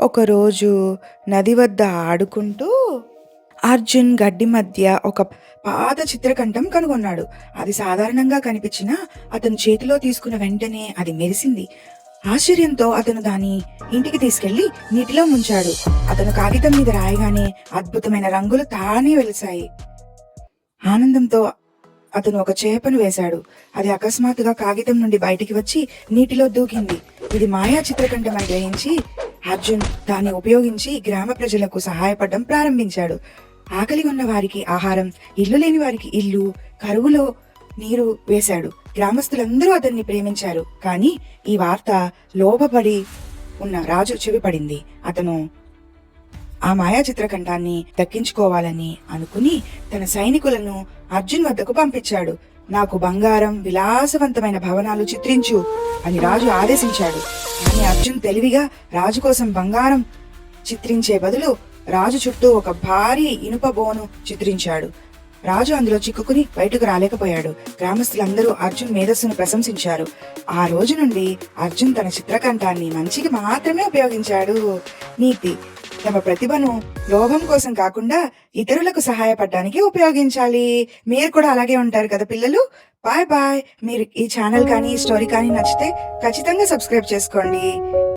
ఒకరోజు నది వద్ద ఆడుకుంటూ అర్జున్ గడ్డి మధ్య ఒక పాత చిత్రకంఠం కనుగొన్నాడు. అది సాధారణంగా కనిపించినా అతను చేతిలో తీసుకున్న వెంటనే అది మెరిసింది. ఆశ్చర్యంతో అతను దాని ఇంటికి తీసుకెళ్లి నీటిలో ముంచాడు. అతను కాగితం మీద రాయగానే అద్భుతమైన రంగులు తానే వెలిశాయి. ఆనందంతో అతను ఒక చేపను వేశాడు. అది అకస్మాత్తుగా కాగితం నుండి బయటికి వచ్చి నీటిలో దూకింది. ఇది మాయా చిత్రకంఠం అని గ్రహించి అర్జున్ దాన్ని ఉపయోగించి గ్రామ ప్రజలకు సహాయపడడం ప్రారంభించాడు. ఆకలి ఉన్న వారికి ఆహారం, ఇల్లు లేని వారికి ఇల్లు, కరువులో నీరు వేశాడు. గ్రామస్తులందరూ అతన్ని ప్రేమించారు. కానీ ఈ వార్త లోపపడి ఉన్న రాజు చెవి పడింది. అతను ఆ మాయా చిత్రకంఠాన్ని దక్కించుకోవాలని అనుకుని తన సైనికులను అర్జున్ వద్దకు పంపించాడు. నాకు బంగారం, విలాసవంతమైన భవనాలు చిత్రించు అని రాజు ఆదేశించాడు. కానీ అర్జున్ తెలివిగా రాజు కోసం బంగారం చిత్రించే బదులు రాజు చుట్టూ ఒక భారీ ఇనుప బోను చిత్రించాడు. రాజు అందులో చిక్కుకుని బయటకు రాలేకపోయాడు. గ్రామస్తులందరూ అర్జున్ మేధస్సును ప్రశంసించారు. ఆ రోజు నుండి అర్జున్ తన చిత్రకంఠాన్ని మంచికి మాత్రమే ఉపయోగించాడు. నీతి: తమ ప్రతిభను లోభం కోసం కాకుండా ఇతరులకు సహాయపడడానికి ఉపయోగించాలి. మీరు కూడా అలాగే ఉంటారు కదా పిల్లలు. Bye bye. మీరు ఈ ఛానల్ కానీ ఈ స్టోరీ కానీ నచ్చితే ఖచ్చితంగా సబ్స్క్రైబ్ చేసుకోండి.